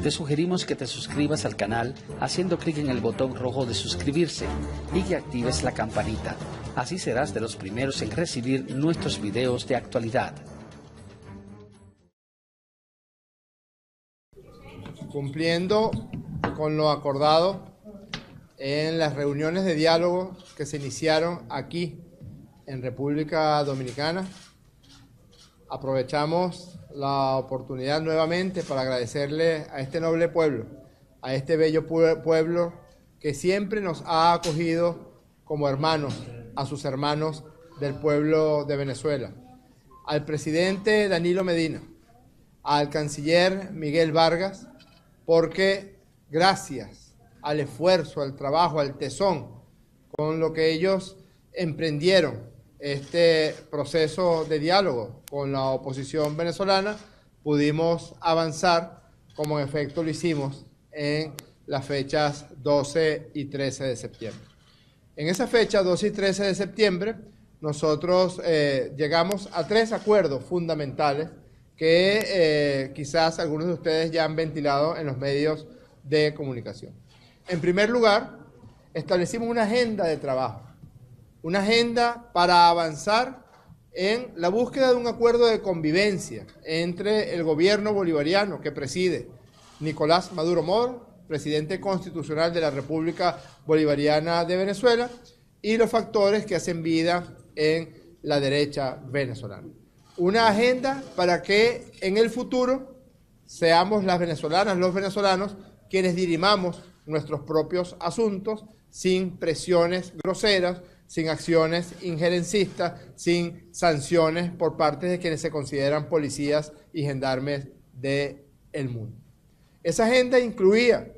te sugerimos que te suscribas al canal haciendo clic en el botón rojo de suscribirse y que actives la campanita. Así serás de los primeros en recibir nuestros videos de actualidad. Cumpliendo con lo acordado en las reuniones de diálogo que se iniciaron aquí en República Dominicana, aprovechamos la oportunidad nuevamente para agradecerle a este noble pueblo, a este bello pueblo que siempre nos ha acogido como hermanos, a sus hermanos del pueblo de Venezuela, al presidente Danilo Medina, al canciller Miguel Vargas, porque gracias al esfuerzo, al trabajo, al tesón con lo que ellos emprendieron este proceso de diálogo con la oposición venezolana, pudimos avanzar como en efecto lo hicimos en las fechas 12 y 13 de septiembre. En esa fecha, 12 y 13 de septiembre, nosotros llegamos a 3 acuerdos fundamentales que quizás algunos de ustedes ya han ventilado en los medios de comunicación. En primer lugar, establecimos una agenda de trabajo, una agenda para avanzar en la búsqueda de un acuerdo de convivencia entre el gobierno bolivariano que preside Nicolás Maduro Moro, presidente constitucional de la República Bolivariana de Venezuela, y los factores que hacen vida en la derecha venezolana. Una agenda para que en el futuro seamos las venezolanas, los venezolanos, quienes dirimamos nuestros propios asuntos sin presiones groseras, sin acciones injerencistas, sin sanciones por parte de quienes se consideran policías y gendarmes del mundo. Esa agenda incluía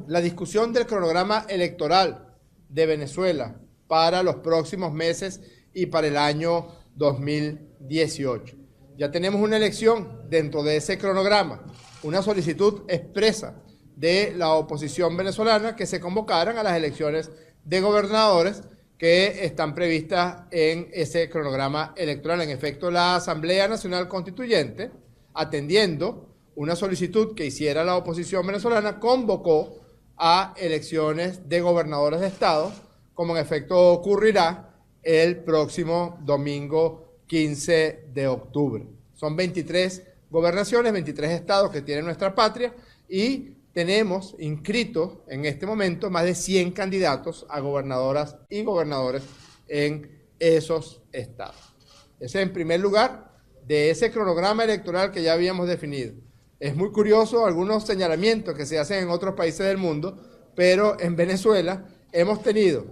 la discusión del cronograma electoral de Venezuela para los próximos meses y para el año 2018. Ya tenemos una elección dentro de ese cronograma, una solicitud expresa de la oposición venezolana que se convocaran a las elecciones de gobernadores que están previstas en ese cronograma electoral. En efecto, la Asamblea Nacional Constituyente, atendiendo una solicitud que hiciera la oposición venezolana, convocó a elecciones de gobernadores de estado, como en efecto ocurrirá el próximo domingo 15 de octubre. Son 23 gobernaciones, 23 estados que tiene nuestra patria y tenemos inscritos en este momento más de 100 candidatos a gobernadoras y gobernadores en esos estados. Ese en primer lugar de ese cronograma electoral que ya habíamos definido. Es muy curioso algunos señalamientos que se hacen en otros países del mundo, pero en Venezuela hemos tenido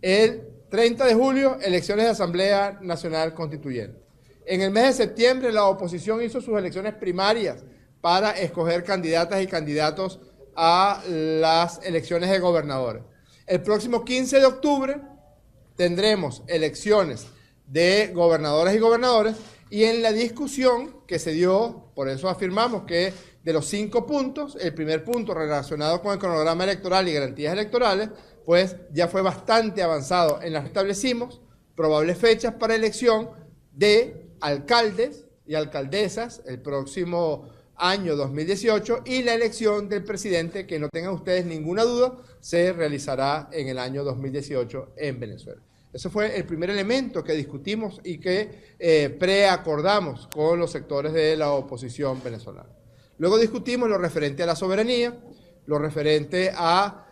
el 30 de julio elecciones de Asamblea Nacional Constituyente. En el mes de septiembre la oposición hizo sus elecciones primarias para escoger candidatas y candidatos a las elecciones de gobernadores. El próximo 15 de octubre tendremos elecciones de gobernadoras y gobernadores y en la discusión que se dio, por eso afirmamos que de los 5 puntos, el primer punto relacionado con el cronograma electoral y garantías electorales, pues ya fue bastante avanzado en las que establecimos probables fechas para elección de alcaldes y alcaldesas el próximo año 2018 y la elección del presidente, que no tengan ustedes ninguna duda, se realizará en el año 2018 en Venezuela. Ese fue el primer elemento que discutimos y que preacordamos con los sectores de la oposición venezolana. Luego discutimos lo referente a la soberanía, lo referente a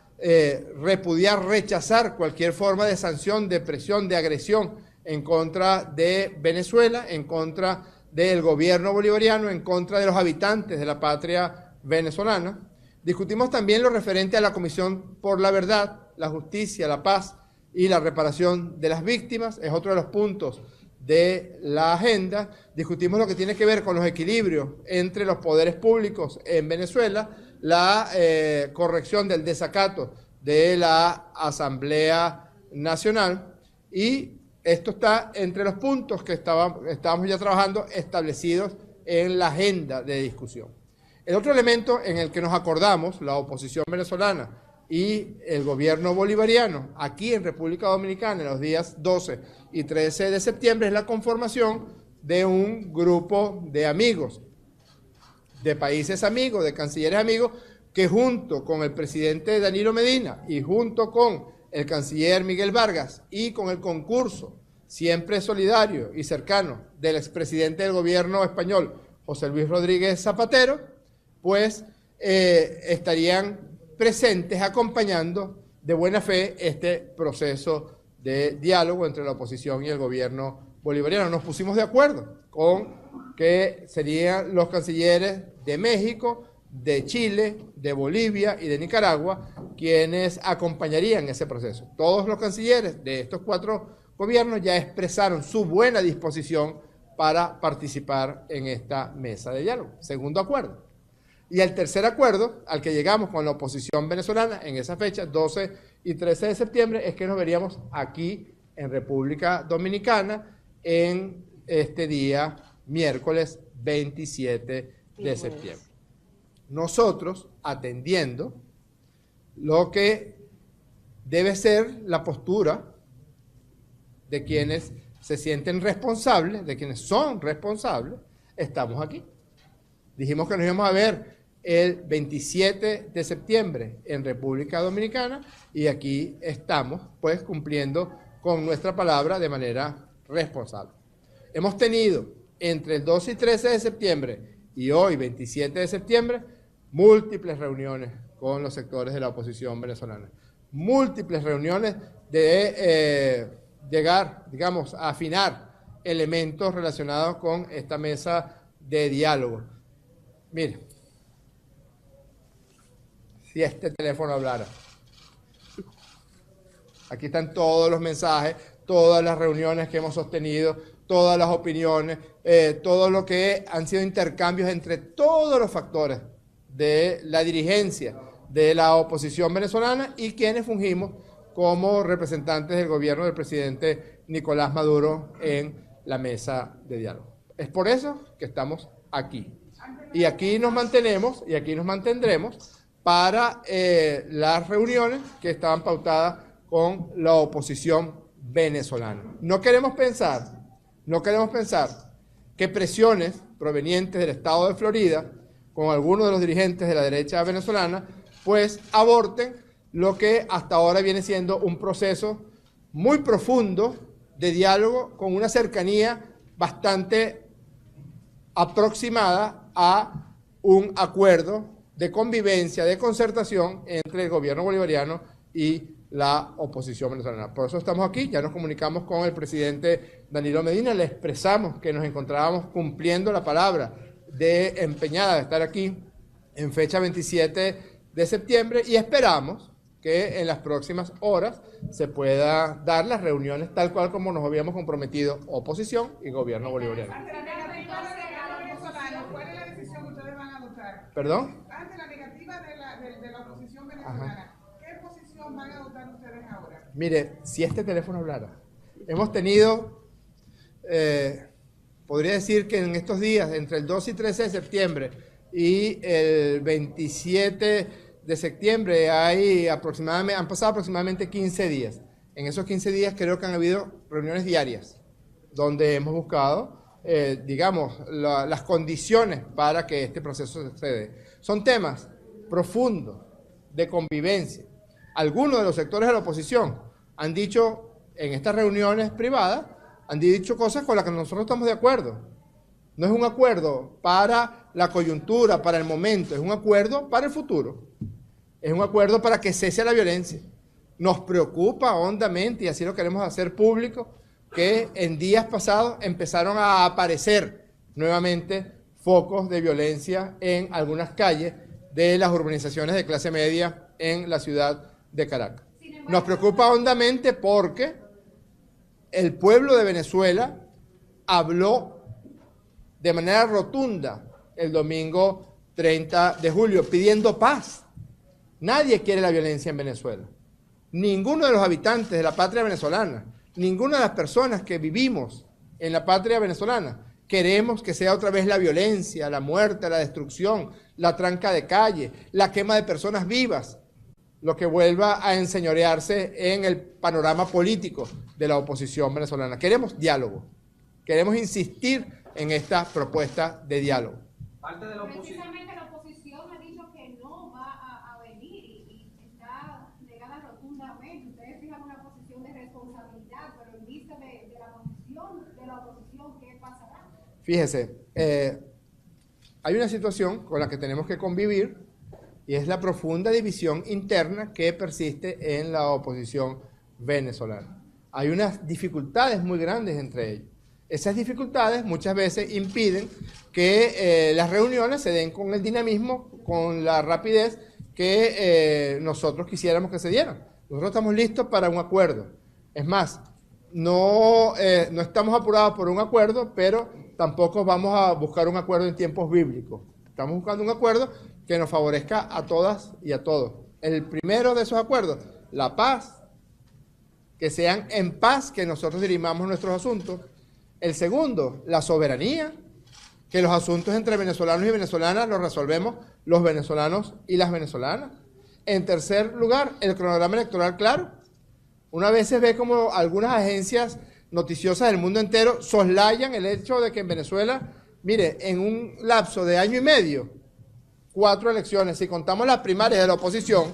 repudiar, rechazar cualquier forma de sanción, de presión, de agresión en contra de Venezuela, en contra del gobierno bolivariano, en contra de los habitantes de la patria venezolana. Discutimos también lo referente a la Comisión por la Verdad, la Justicia, la Paz y la reparación de las víctimas, es otro de los puntos de la agenda. Discutimos lo que tiene que ver con los equilibrios entre los poderes públicos en Venezuela, la corrección del desacato de la Asamblea Nacional y esto está entre los puntos que estábamos ya trabajando establecidos en la agenda de discusión. El otro elemento en el que nos acordamos, la oposición venezolana y el gobierno bolivariano, aquí en República Dominicana, en los días 12 y 13 de septiembre, es la conformación de un grupo de amigos de países amigos, de cancilleres amigos, que junto con el presidente Danilo Medina y junto con el canciller Miguel Vargas y con el concurso siempre solidario y cercano del expresidente del gobierno español, José Luis Rodríguez Zapatero, pues estarían presentes acompañando de buena fe este proceso de diálogo entre la oposición y el gobierno bolivariano. Nos pusimos de acuerdo con que serían los cancilleres de México, de Chile, de Bolivia y de Nicaragua quienes acompañarían ese proceso. Todos los cancilleres de estos 4 gobiernos ya expresaron su buena disposición para participar en esta mesa de diálogo. Segundo acuerdo. Y el tercer acuerdo al que llegamos con la oposición venezolana en esa fecha, 12 y 13 de septiembre, es que nos veríamos aquí en República Dominicana en este día miércoles 27 de septiembre. Nosotros, atendiendo lo que debe ser la postura de quienes se sienten responsables, de quienes son responsables, estamos aquí. Dijimos que nos íbamos a ver el 27 de septiembre en República Dominicana y aquí estamos, pues, cumpliendo con nuestra palabra de manera responsable. Hemos tenido entre el 12 y 13 de septiembre y hoy, 27 de septiembre, múltiples reuniones con los sectores de la oposición venezolana. Múltiples reuniones de llegar, digamos, a afinar elementos relacionados con esta mesa de diálogo. Mire, si este teléfono hablara. Aquí están todos los mensajes, todas las reuniones que hemos sostenido, todas las opiniones, todo lo que han sido intercambios entre todos los factores de la dirigencia de la oposición venezolana y quienes fungimos como representantes del gobierno del presidente Nicolás Maduro en la mesa de diálogo. Es por eso que estamos aquí. Y aquí nos mantenemos y aquí nos mantendremos para las reuniones que estaban pautadas con la oposición venezolana. No queremos pensar que presiones provenientes del estado de Florida con algunos de los dirigentes de la derecha venezolana, pues aborten lo que hasta ahora viene siendo un proceso muy profundo de diálogo con una cercanía bastante aproximada a un acuerdo de convivencia, de concertación entre el gobierno bolivariano y la oposición venezolana. Por eso estamos aquí, ya nos comunicamos con el presidente Danilo Medina, le expresamos que nos encontrábamos cumpliendo la palabra de empeñada de estar aquí en fecha 27 de septiembre y esperamos que en las próximas horas se pueda dar las reuniones tal cual como nos habíamos comprometido oposición y gobierno bolivariano. Ante la negativa del gobierno venezolano, ¿cuál es la decisión que ustedes van a adoptar? ¿Perdón? Ante la negativa de la oposición venezolana, ¿qué posición van a adoptar ustedes ahora? Mire, si este teléfono hablara, hemos tenido, podría decir que en estos días, entre el 12 y 13 de septiembre y el 27 de septiembre, han pasado aproximadamente 15 días. En esos 15 días creo que han habido reuniones diarias, donde hemos buscado, digamos, las condiciones para que este proceso se dé. Son temas profundos de convivencia. Algunos de los sectores de la oposición han dicho en estas reuniones privadas, han dicho cosas con las que nosotros estamos de acuerdo. No es un acuerdo para la coyuntura, para el momento, es un acuerdo para el futuro. Es un acuerdo para que cese la violencia. Nos preocupa hondamente, y así lo queremos hacer público, que en días pasados empezaron a aparecer nuevamente focos de violencia en algunas calles de las urbanizaciones de clase media en la ciudad de Caracas. Nos preocupa hondamente porque el pueblo de Venezuela habló de manera rotunda el domingo 30 de julio pidiendo paz. Nadie quiere la violencia en Venezuela. Ninguno de los habitantes de la patria venezolana, ninguna de las personas que vivimos en la patria venezolana, queremos que sea otra vez la violencia, la muerte, la destrucción, la tranca de calle, la quema de personas vivas, lo que vuelva a enseñorearse en el panorama político de la oposición venezolana. Queremos diálogo, queremos insistir en esta propuesta de diálogo. Parte de la oposición. Precisamente la oposición ha dicho que no va a venir y está negada rotundamente. Ustedes fijan una posición de responsabilidad, pero en vista de la posición de la oposición, ¿qué pasará? Fíjese, hay una situación con la que tenemos que convivir y es la profunda división interna que persiste en la oposición venezolana. Hay unas dificultades muy grandes entre ellos. Esas dificultades muchas veces impiden que las reuniones se den con el dinamismo, con la rapidez que nosotros quisiéramos que se dieran. Nosotros estamos listos para un acuerdo. Es más, no estamos apurados por un acuerdo, pero tampoco vamos a buscar un acuerdo en tiempos bíblicos. Estamos buscando un acuerdo que nos favorezca a todas y a todos. El primero de esos acuerdos, la paz, que sean en paz que nosotros dirimamos nuestros asuntos. El segundo, la soberanía, que los asuntos entre venezolanos y venezolanas los resolvemos los venezolanos y las venezolanas. En tercer lugar, el cronograma electoral claro. Una vez se ve como algunas agencias noticiosas del mundo entero soslayan el hecho de que en Venezuela, mire, en un lapso de año y medio, 4 elecciones, si contamos las primarias de la oposición,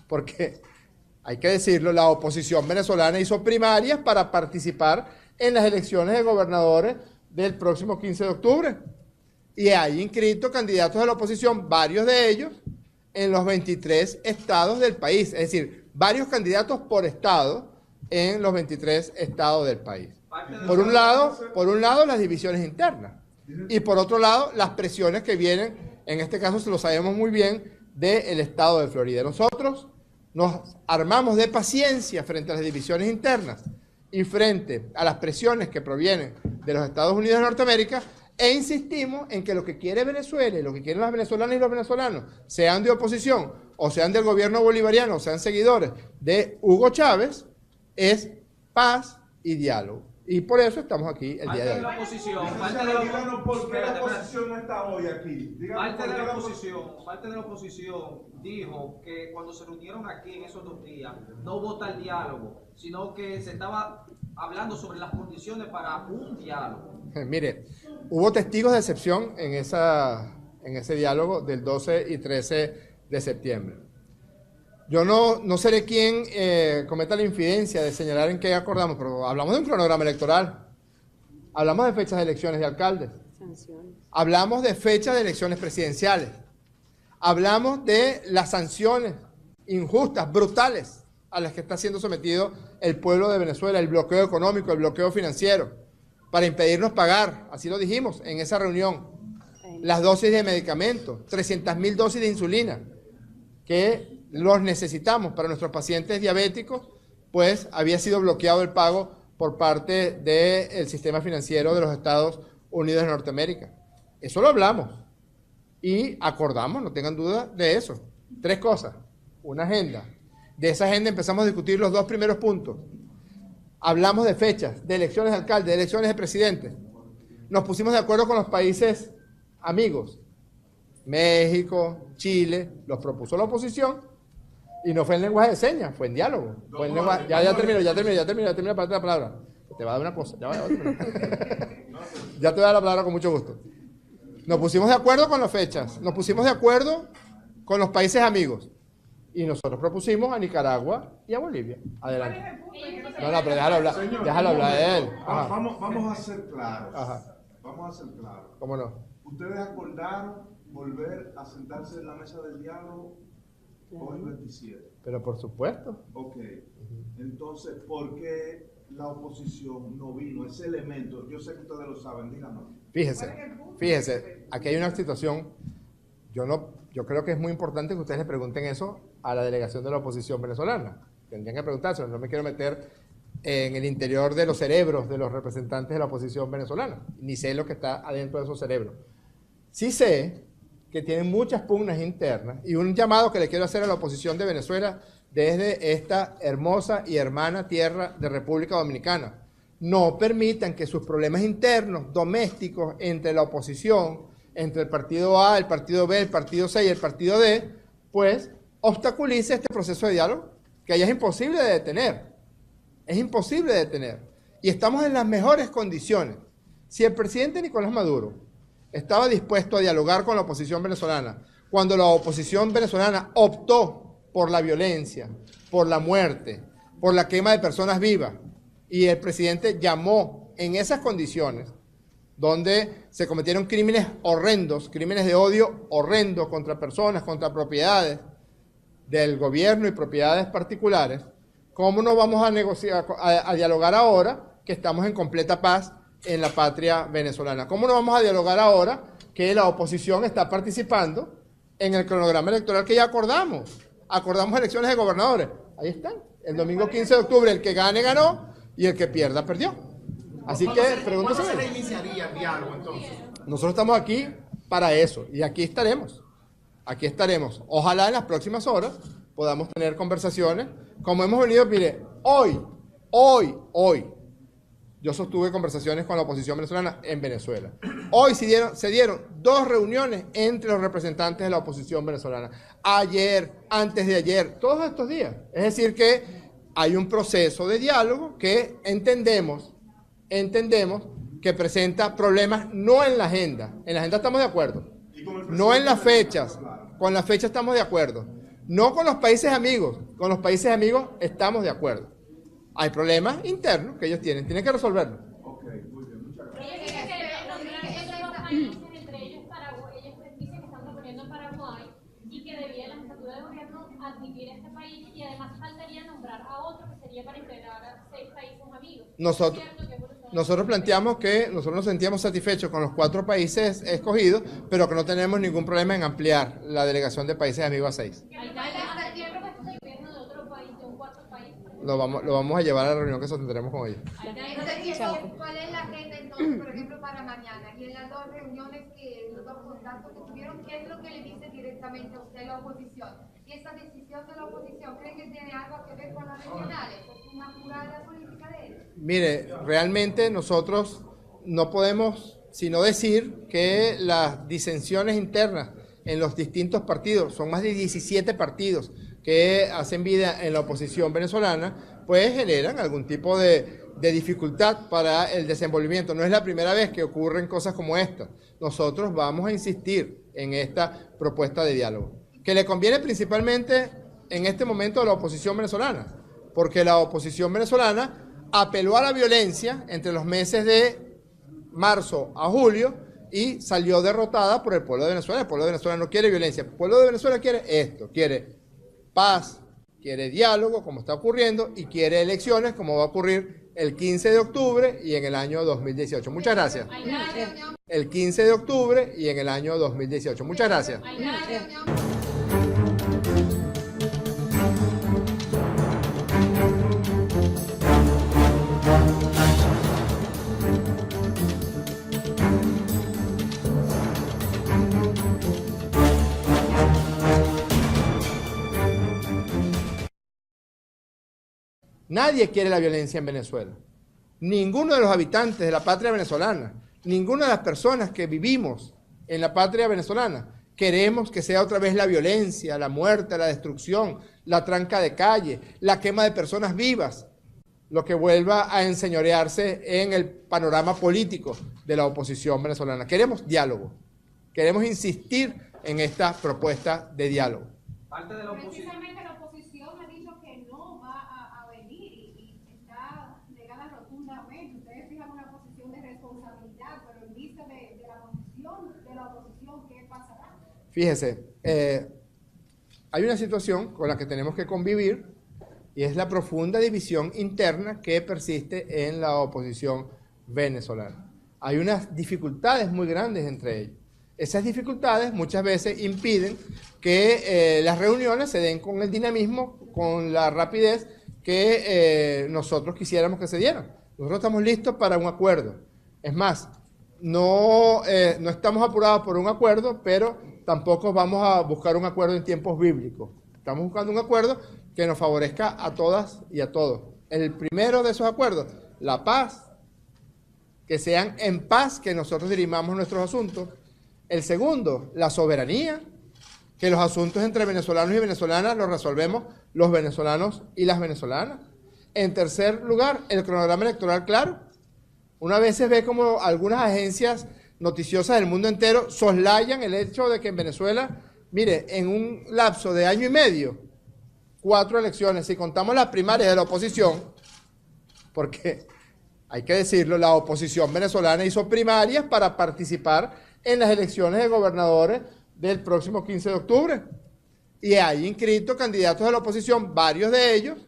porque hay que decirlo, la oposición venezolana hizo primarias para participar en las elecciones de gobernadores del próximo 15 de octubre. Y hay inscritos candidatos de la oposición, varios de ellos, en los 23 estados del país. Es decir, varios candidatos por estado en los 23 estados del país. Por un lado, las divisiones internas. Y por otro lado, las presiones que vienen, en este caso se lo sabemos muy bien, del estado de Florida. Nosotros nos armamos de paciencia frente a las divisiones internas y frente a las presiones que provienen de los Estados Unidos de Norteamérica e insistimos en que lo que quiere Venezuela y lo que quieren las venezolanas y los venezolanos, sean de oposición o sean del gobierno bolivariano o sean seguidores de Hugo Chávez, es paz y diálogo. Y por eso estamos aquí el día de hoy. Díganos por qué la oposición no está hoy aquí. Parte de la oposición dijo que cuando se reunieron aquí en esos 2 días no hubo tal diálogo, sino que se estaba hablando sobre las condiciones para un diálogo. Mire, hubo testigos de excepción en ese diálogo del 12 y 13 de septiembre. Yo no seré quien cometa la infidencia de señalar en qué acordamos, pero hablamos de un cronograma electoral. Hablamos de fechas de elecciones de alcaldes. Sanciones. Hablamos de fechas de elecciones presidenciales. Hablamos de las sanciones injustas, brutales, a las que está siendo sometido el pueblo de Venezuela, el bloqueo económico, el bloqueo financiero, para impedirnos pagar, así lo dijimos en esa reunión, las dosis de medicamentos, 300.000 dosis de insulina, que los necesitamos para nuestros pacientes diabéticos, pues había sido bloqueado el pago por parte del sistema financiero de los Estados Unidos de Norteamérica. Eso lo hablamos y acordamos, no tengan duda de eso. 3 cosas, una agenda. De esa agenda empezamos a discutir los 2 primeros puntos. Hablamos de fechas, de elecciones de alcalde, de elecciones de presidente. Nos pusimos de acuerdo con los países amigos. México, Chile, los propuso la oposición. Y no fue en lenguaje de señas, fue en diálogo. Fue en lenguaje, ya termino para la palabra. Te va a dar una cosa. Ya te voy a dar la palabra con mucho gusto. Nos pusimos de acuerdo con las fechas, nos pusimos de acuerdo con los países amigos. Y nosotros propusimos a Nicaragua y a Bolivia. Adelante. No, pero déjalo hablar. Señor, déjalo hablar de él. Vamos a ser claros. Ajá. Vamos a ser claros. ¿Cómo no? Ustedes acordaron volver a sentarse en la mesa del diálogo hoy 27. Pero por supuesto. Ok. Entonces, ¿por qué la oposición no vino? Ese elemento, yo sé que ustedes lo saben, díganos. Fíjese, aquí hay una situación, yo creo que es muy importante que ustedes le pregunten eso a la delegación de la oposición venezolana. Tendrían que preguntárselo, no me quiero meter en el interior de los cerebros de los representantes de la oposición venezolana, ni sé lo que está adentro de esos cerebros. Sí sé que tienen muchas pugnas internas y un llamado que le quiero hacer a la oposición de Venezuela desde esta hermosa y hermana tierra de República Dominicana. No permitan que sus problemas internos, domésticos, entre la oposición, entre el partido A, el partido B, el partido C y el partido D, pues obstaculice este proceso de diálogo, que ya es imposible de detener. Es imposible de detener. Y estamos en las mejores condiciones. Si el presidente Nicolás Maduro estaba dispuesto a dialogar con la oposición venezolana, cuando la oposición venezolana optó por la violencia, por la muerte, por la quema de personas vivas, y el presidente llamó en esas condiciones, donde se cometieron crímenes horrendos, crímenes de odio horrendos contra personas, contra propiedades del gobierno y propiedades particulares, ¿cómo no vamos a negociar, a dialogar ahora que estamos en completa paz en la patria venezolana? ¿Cómo no vamos a dialogar ahora que la oposición está participando en el cronograma electoral que ya acordamos? Acordamos elecciones de gobernadores. Ahí están. El domingo 15 de octubre, el que gane, ganó, y el que pierda, perdió. Así que, pregúntese. ¿Cuándo se reiniciaría el diálogo entonces? Nosotros estamos aquí para eso, y aquí estaremos. Aquí estaremos. Ojalá en las próximas horas podamos tener conversaciones, como hemos venido, mire, hoy, yo sostuve conversaciones con la oposición venezolana en Venezuela. Hoy se dieron 2 reuniones entre los representantes de la oposición venezolana. Ayer, antes de ayer, todos estos días. Es decir que hay un proceso de diálogo que entendemos que presenta problemas no en la agenda. En la agenda estamos de acuerdo. No en las fechas. Con las fechas estamos de acuerdo. No con los países amigos. Con los países amigos estamos de acuerdo. Hay problemas internos que ellos tienen que resolverlos. Ok, muy bien, muchas gracias. Ellos dicen que entre los países, entre ellos Paraguay, ellos dicen que están proponiendo Paraguay y que debía la jefatura de gobierno admitir este país, y además faltaría nombrar a otro que sería para integrar a 6 países amigos. Nosotros planteamos que nosotros nos sentíamos satisfechos con los 4 países escogidos, pero que no tenemos ningún problema en ampliar la delegación de países amigos a 6. Lo vamos a llevar a la reunión que sostendremos con ellos. ¿Cuál es la agenda entonces, por ejemplo, para mañana? Y en las 2 reuniones los 2 contactos que tuvieron, ¿qué es lo que le dice directamente a usted la oposición? Y esta decisión de la oposición, ¿cree que tiene algo que ver con las regionales? ¿Es una jugada política de ellos? Mire, realmente nosotros no podemos sino decir que las disensiones internas en los distintos partidos, son más de 17 partidos que hacen vida en la oposición venezolana, pues generan algún tipo de dificultad para el desenvolvimiento. No es la primera vez que ocurren cosas como esta. Nosotros vamos a insistir en esta propuesta de diálogo, que le conviene principalmente en este momento a la oposición venezolana, porque la oposición venezolana apeló a la violencia entre los meses de marzo a julio y salió derrotada por el pueblo de Venezuela. El pueblo de Venezuela no quiere violencia. El pueblo de Venezuela quiere esto, quiere paz, quiere diálogo, como está ocurriendo, y quiere elecciones, como va a ocurrir el 15 de octubre y en el año 2018. Muchas gracias. El 15 de octubre y en el año 2018. Muchas gracias. Nadie quiere la violencia en Venezuela. Ninguno de los habitantes de la patria venezolana, ninguna de las personas que vivimos en la patria venezolana, queremos que sea otra vez la violencia, la muerte, la destrucción, la tranca de calle, la quema de personas vivas, lo que vuelva a enseñorearse en el panorama político de la oposición venezolana. Queremos diálogo. Queremos insistir en esta propuesta de diálogo. Parte de la oposición. Precisamente la oposición ha dicho que no va a venir y está negada rotundamente. Ustedes fijan una posición de responsabilidad, pero en vista de la posición de la oposición, ¿qué pasará? Fíjese, hay una situación con la que tenemos que convivir y es la profunda división interna que persiste en la oposición venezolana. Hay unas dificultades muy grandes entre ellos. Esas dificultades muchas veces impiden que las reuniones se den con el dinamismo, con la rapidez que nosotros quisiéramos que se dieran. Nosotros estamos listos para un acuerdo. Es más, no estamos apurados por un acuerdo, pero tampoco vamos a buscar un acuerdo en tiempos bíblicos. Estamos buscando un acuerdo que nos favorezca a todas y a todos. El primero de esos acuerdos, la paz, que sean en paz que nosotros dirimamos nuestros asuntos. El segundo, la soberanía, que los asuntos entre venezolanos y venezolanas los resolvemos los venezolanos y las venezolanas. En tercer lugar, el cronograma electoral claro. Una vez se ve como algunas agencias noticiosas del mundo entero soslayan el hecho de que en Venezuela, mire, en un lapso de año y medio, 4 elecciones, si contamos las primarias de la oposición, porque hay que decirlo, la oposición venezolana hizo primarias para participar en las elecciones de gobernadores del próximo 15 de octubre. Y hay inscritos candidatos de la oposición, varios de ellos,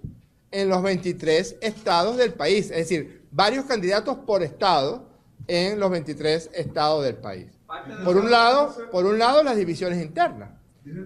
en los 23 estados del país. Es decir, varios candidatos por estado en los 23 estados del país. Por un lado, las divisiones internas.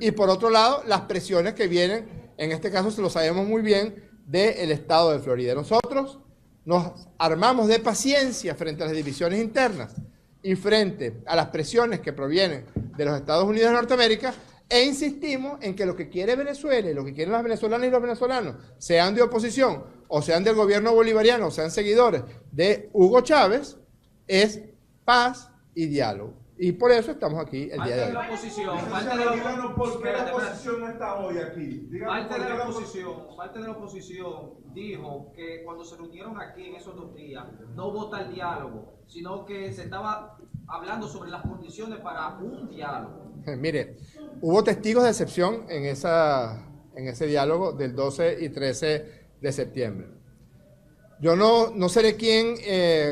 Y por otro lado, las presiones que vienen, en este caso se lo sabemos muy bien, del estado de Florida. Nosotros nos armamos de paciencia frente a las divisiones internas y frente a las presiones que provienen de los Estados Unidos de Norteamérica, e insistimos en que lo que quiere Venezuela y lo que quieren las venezolanas y los venezolanos, sean de oposición o sean del gobierno bolivariano o sean seguidores de Hugo Chávez, es paz y diálogo. Y por eso estamos aquí el día de hoy. ¿Por qué la oposición no está hoy aquí? Parte de la oposición dijo que cuando se reunieron aquí en esos 2 días, no vota el diálogo, sino que se estaba hablando sobre las condiciones para un diálogo. Mire, hubo testigos de excepción en ese diálogo del 12 y 13 de septiembre. Yo no seré quien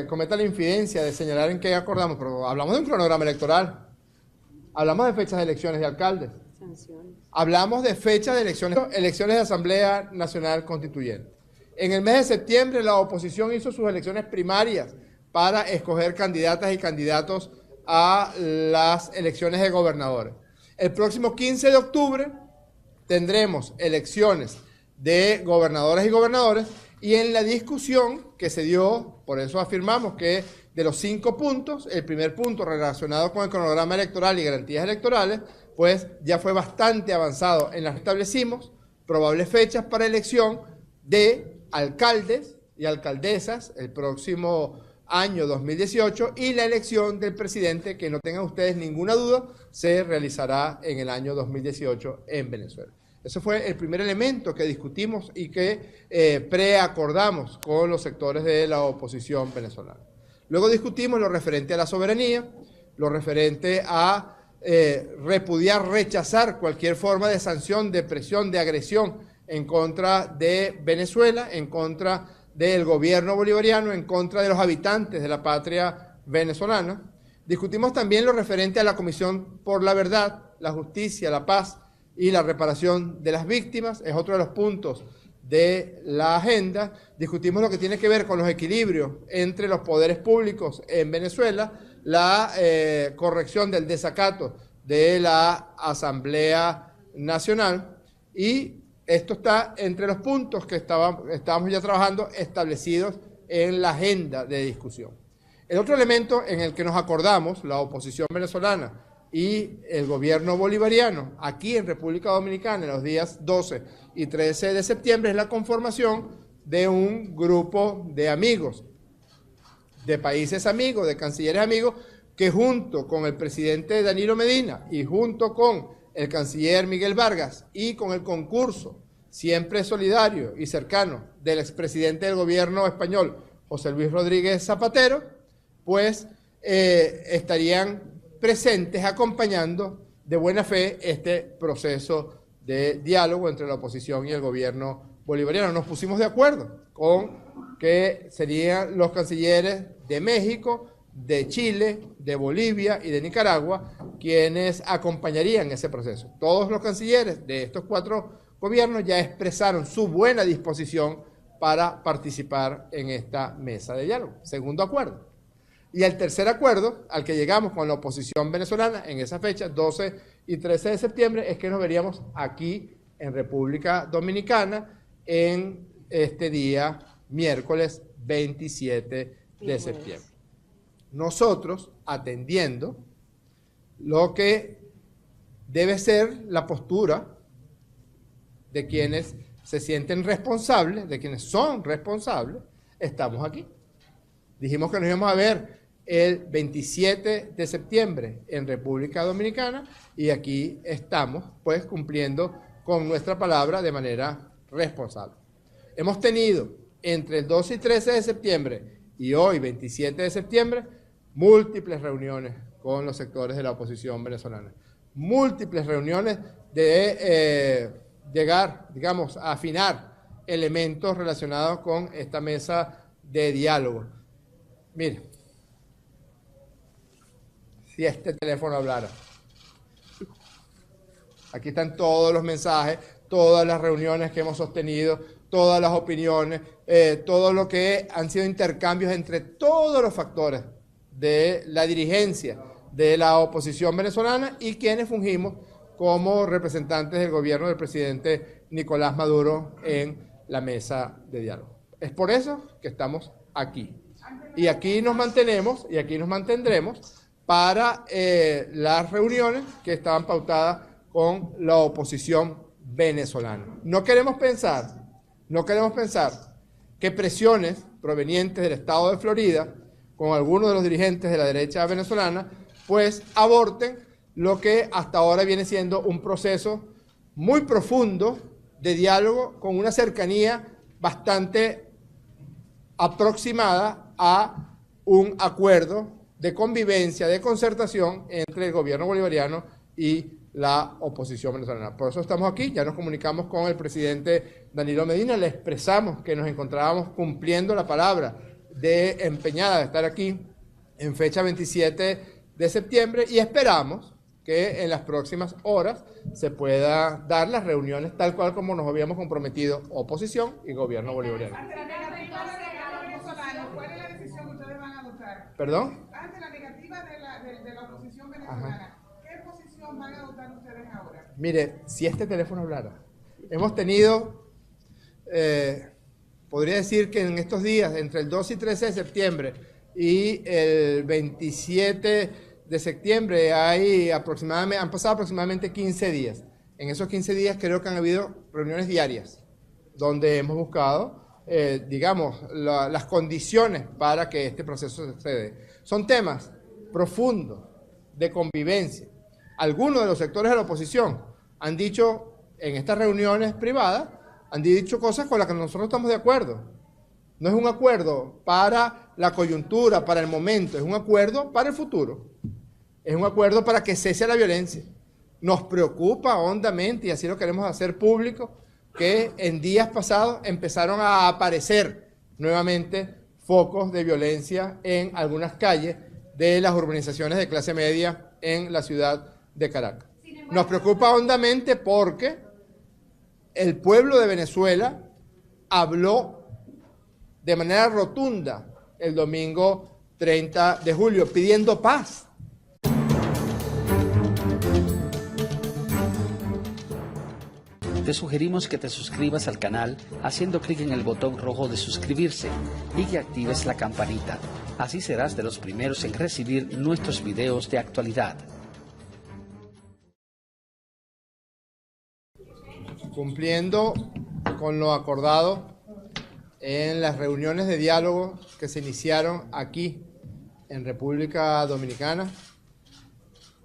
cometa la infidencia de señalar en qué acordamos, pero hablamos de un cronograma electoral, hablamos de fechas de elecciones de alcaldes, hablamos de fechas de elecciones de Asamblea Nacional Constituyente. En el mes de septiembre la oposición hizo sus elecciones primarias para escoger candidatas y candidatos a las elecciones de gobernadores. El próximo 15 de octubre tendremos elecciones de gobernadoras y gobernadores, y en la discusión que se dio, por eso afirmamos que de los 5 puntos, el primer punto relacionado con el cronograma electoral y garantías electorales, pues ya fue bastante avanzado. En las establecimos probables fechas para elección de alcaldes y alcaldesas el próximo año 2018, y la elección del presidente, que no tengan ustedes ninguna duda, se realizará en el año 2018 en Venezuela. Ese fue el primer elemento que discutimos y que preacordamos con los sectores de la oposición venezolana. Luego discutimos lo referente a la soberanía, lo referente a repudiar, rechazar cualquier forma de sanción, de presión, de agresión en contra de Venezuela, en contra del gobierno bolivariano, en contra de los habitantes de la patria venezolana. Discutimos también lo referente a la Comisión por la Verdad, la Justicia, la Paz y la reparación de las víctimas, es otro de los puntos de la agenda. Discutimos lo que tiene que ver con los equilibrios entre los poderes públicos en Venezuela, la corrección del desacato de la Asamblea Nacional, y esto está entre los puntos que estábamos ya trabajando establecidos en la agenda de discusión. El otro elemento en el que nos acordamos, la oposición venezolana y el gobierno bolivariano, aquí en República Dominicana, en los días 12 y 13 de septiembre, es la conformación de un grupo de amigos, de países amigos, de cancilleres amigos, que junto con el presidente Danilo Medina y junto con el canciller Miguel Vargas y con el concurso siempre solidario y cercano del expresidente del gobierno español, José Luis Rodríguez Zapatero, pues estarían presentes acompañando de buena fe este proceso de diálogo entre la oposición y el gobierno bolivariano. Nos pusimos de acuerdo con que serían los cancilleres de México, de Chile, de Bolivia y de Nicaragua quienes acompañarían ese proceso. Todos los cancilleres de estos 4 gobiernos ya expresaron su buena disposición para participar en esta mesa de diálogo. Segundo acuerdo. Y el tercer acuerdo al que llegamos con la oposición venezolana en esa fecha, 12 y 13 de septiembre, es que nos veríamos aquí en República Dominicana en este día, miércoles 27 de septiembre. Nosotros, atendiendo lo que debe ser la postura de quienes se sienten responsables, de quienes son responsables, estamos aquí. Dijimos que nos íbamos a ver el 27 de septiembre en República Dominicana y aquí estamos pues cumpliendo con nuestra palabra de manera responsable. Hemos tenido entre el 12 y 13 de septiembre y hoy 27 de septiembre múltiples reuniones con los sectores de la oposición venezolana, múltiples reuniones de llegar, digamos, a afinar elementos relacionados con esta mesa de diálogo. Mire, si este teléfono hablara, aquí están todos los mensajes, todas las reuniones que hemos sostenido, todas las opiniones, todo lo que han sido intercambios entre todos los factores de la dirigencia de la oposición venezolana y quienes fungimos como representantes del gobierno del presidente Nicolás Maduro en la mesa de diálogo. Es por eso que estamos aquí. Y aquí nos mantenemos y aquí nos mantendremos para las reuniones que estaban pautadas con la oposición venezolana. No queremos pensar que presiones provenientes del estado de Florida con algunos de los dirigentes de la derecha venezolana, pues aborten lo que hasta ahora viene siendo un proceso muy profundo de diálogo con una cercanía bastante aproximada a un acuerdo de convivencia, de concertación entre el gobierno bolivariano y la oposición venezolana. Por eso estamos aquí, ya nos comunicamos con el presidente Danilo Medina, le expresamos que nos encontrábamos cumpliendo la palabra de empeñada de estar aquí en fecha 27 de septiembre y esperamos que en las próximas horas se pueda dar las reuniones tal cual como nos habíamos comprometido oposición y gobierno bolivariano. Ante la negativa de los venezolanos, ¿cuál es la decisión que ustedes van a adoptar? ¿Perdón? Ante la negativa de la oposición venezolana, ¿qué posición van a adoptar ustedes ahora? Mire, si este teléfono hablara, hemos tenido, podría decir que en estos días, entre el 2 y 13 de septiembre y el 27 de septiembre, han pasado aproximadamente 15 días. En esos 15 días creo que han habido reuniones diarias, donde hemos buscado, digamos, las condiciones para que este proceso suceda. Son temas profundos de convivencia. Algunos de los sectores de la oposición han dicho en estas reuniones privadas, han dicho cosas con las que nosotros estamos de acuerdo. No es un acuerdo para la coyuntura, para el momento, es un acuerdo para el futuro. Es un acuerdo para que cese la violencia. Nos preocupa hondamente, y así lo queremos hacer público, que en días pasados empezaron a aparecer nuevamente focos de violencia en algunas calles de las urbanizaciones de clase media en la ciudad de Caracas. Nos preocupa hondamente porque el pueblo de Venezuela habló de manera rotunda el domingo 30 de julio pidiendo paz. Te sugerimos que te suscribas al canal haciendo clic en el botón rojo de suscribirse y que actives la campanita. Así serás de los primeros en recibir nuestros videos de actualidad. Cumpliendo con lo acordado en las reuniones de diálogo que se iniciaron aquí en República Dominicana,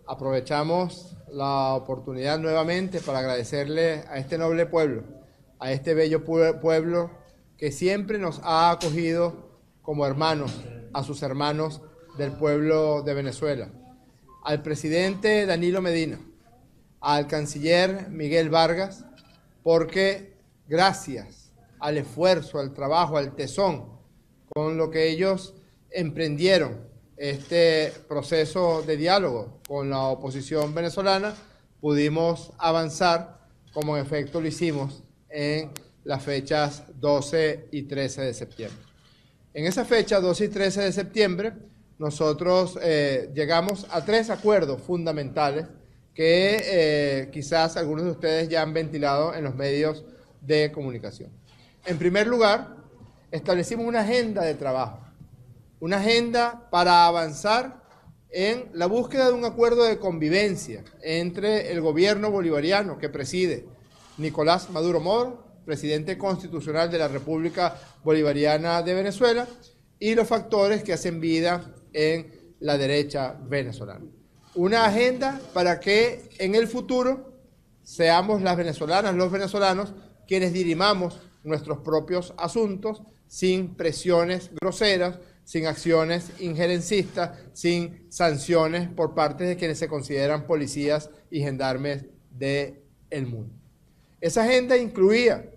aprovechamos la oportunidad nuevamente para agradecerle a este noble pueblo, a este bello pueblo que siempre nos ha acogido como hermanos, a sus hermanos del pueblo de Venezuela, al presidente Danilo Medina, al canciller Miguel Vargas, porque gracias al esfuerzo, al trabajo, al tesón con lo que ellos emprendieron este proceso de diálogo con la oposición venezolana, pudimos avanzar como en efecto lo hicimos en las fechas 12 y 13 de septiembre. En esa fecha, 12 y 13 de septiembre, nosotros llegamos a 3 acuerdos fundamentales que quizás algunos de ustedes ya han ventilado en los medios de comunicación. En primer lugar, establecimos una agenda de trabajo, una agenda para avanzar en la búsqueda de un acuerdo de convivencia entre el gobierno bolivariano que preside Nicolás Maduro Moro, presidente constitucional de la República Bolivariana de Venezuela, y los factores que hacen vida en la derecha venezolana. Una agenda para que en el futuro seamos las venezolanas, los venezolanos, quienes dirimamos nuestros propios asuntos sin presiones groseras sin acciones injerencistas, sin sanciones por parte de quienes se consideran policías y gendarmes del mundo. Esa agenda incluía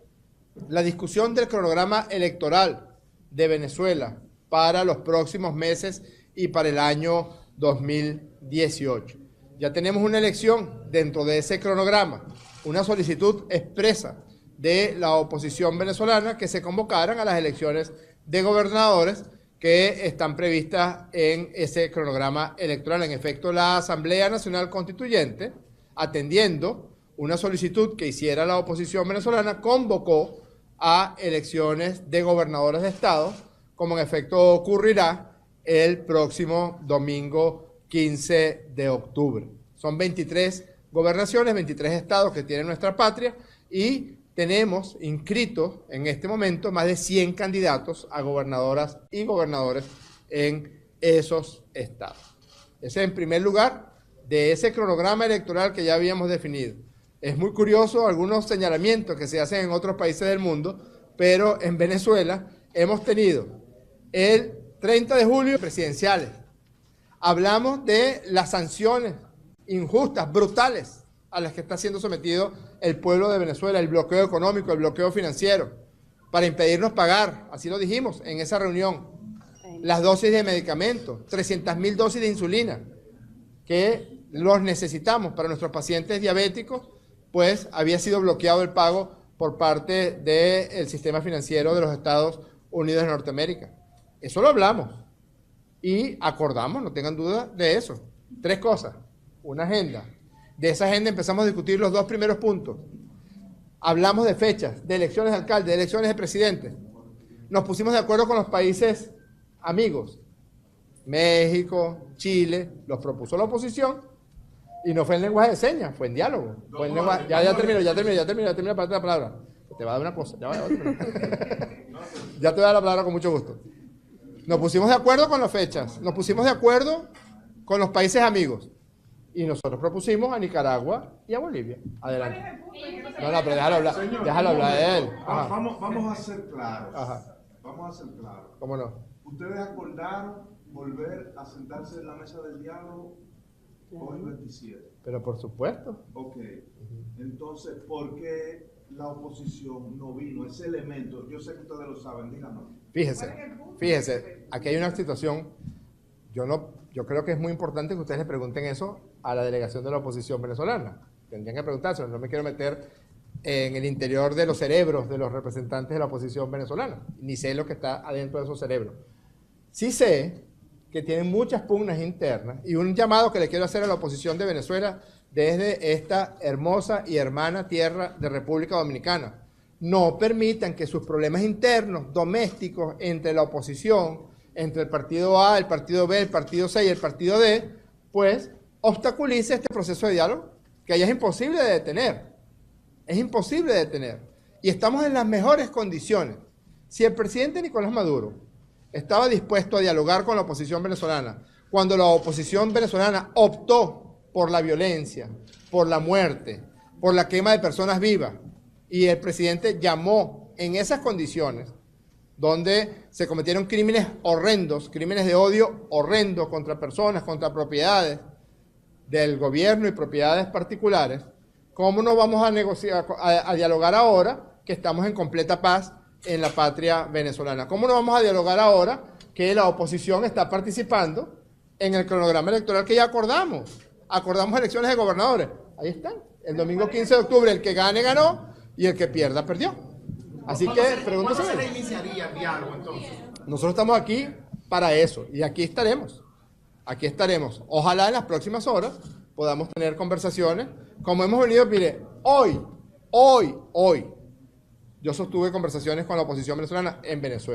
la discusión del cronograma electoral de Venezuela para los próximos meses y para el año 2018. Ya tenemos una elección dentro de ese cronograma, una solicitud expresa de la oposición venezolana que se convocaran a las elecciones de gobernadores que están previstas en ese cronograma electoral. En efecto, la Asamblea Nacional Constituyente, atendiendo una solicitud que hiciera la oposición venezolana, convocó a elecciones de gobernadores de estado, como en efecto ocurrirá el próximo domingo 15 de octubre. Son 23 gobernaciones, 23 estados que tiene nuestra patria y tenemos inscritos en este momento más de 100 candidatos a gobernadoras y gobernadores en esos estados. Ese en primer lugar de ese cronograma electoral que ya habíamos definido. Es muy curioso algunos señalamientos que se hacen en otros países del mundo, pero en Venezuela hemos tenido el 30 de julio presidenciales. Hablamos de las sanciones injustas, brutales, a las que está siendo sometido el pueblo de Venezuela, el bloqueo económico, el bloqueo financiero, para impedirnos pagar, así lo dijimos en esa reunión, las dosis de medicamentos, 300.000 dosis de insulina, que los necesitamos para nuestros pacientes diabéticos, pues había sido bloqueado el pago por parte del sistema financiero de los Estados Unidos de Norteamérica. Eso lo hablamos y acordamos, no tengan duda de eso. 3 cosas, una agenda. De esa agenda empezamos a discutir los 2 primeros puntos. Hablamos de fechas, de elecciones de alcalde, de elecciones de presidente. Nos pusimos de acuerdo con los países amigos. México, Chile, los propuso la oposición. Y no fue en lenguaje de señas, fue en diálogo. Fue en lenguaje, ya termino para la palabra. Te va a dar una cosa, ya te voy a dar la palabra con mucho gusto. Nos pusimos de acuerdo con las fechas, nos pusimos de acuerdo con los países amigos. Y nosotros propusimos a Nicaragua y a Bolivia. Adelante. No, pero déjalo hablar de él. Vamos a ser claros. Ajá. Vamos a ser claros. ¿Cómo no? Ustedes acordaron volver a sentarse en la mesa del diálogo hoy 27. Pero por supuesto. Ok. Entonces, ¿por qué la oposición no vino? Ese elemento, yo sé que ustedes lo saben, díganme. Fíjese, aquí hay una situación, yo creo que es muy importante que ustedes le pregunten eso a la delegación de la oposición venezolana. Tendrían que preguntárselo, no me quiero meter en el interior de los cerebros de los representantes de la oposición venezolana, ni sé lo que está adentro de esos cerebros. Sí sé que tienen muchas pugnas internas y un llamado que le quiero hacer a la oposición de Venezuela desde esta hermosa y hermana tierra de República Dominicana. No permitan que sus problemas internos, domésticos, entre la oposición, entre el partido A, el partido B, el partido C y el partido D, pues obstaculice este proceso de diálogo, que ya es imposible de detener. Es imposible de detener. Y estamos en las mejores condiciones. Si el presidente Nicolás Maduro estaba dispuesto a dialogar con la oposición venezolana, cuando la oposición venezolana optó por la violencia, por la muerte, por la quema de personas vivas, y el presidente llamó en esas condiciones, donde se cometieron crímenes horrendos, crímenes de odio horrendos contra personas, contra propiedades del gobierno y propiedades particulares, ¿cómo nos vamos a negociar, a dialogar ahora que estamos en completa paz en la patria venezolana? ¿Cómo no vamos a dialogar ahora que la oposición está participando en el cronograma electoral que ya acordamos? Acordamos elecciones de gobernadores. Ahí están. El domingo 15 de octubre el que gane, ganó, y el que pierda, perdió. Así que, pregúntese. ¿Cuándo se iniciaría el diálogo entonces? Nosotros estamos aquí para eso, y aquí estaremos. Aquí estaremos. Ojalá en las próximas horas podamos tener conversaciones, como hemos venido, mire, hoy, yo sostuve conversaciones con la oposición venezolana en Venezuela.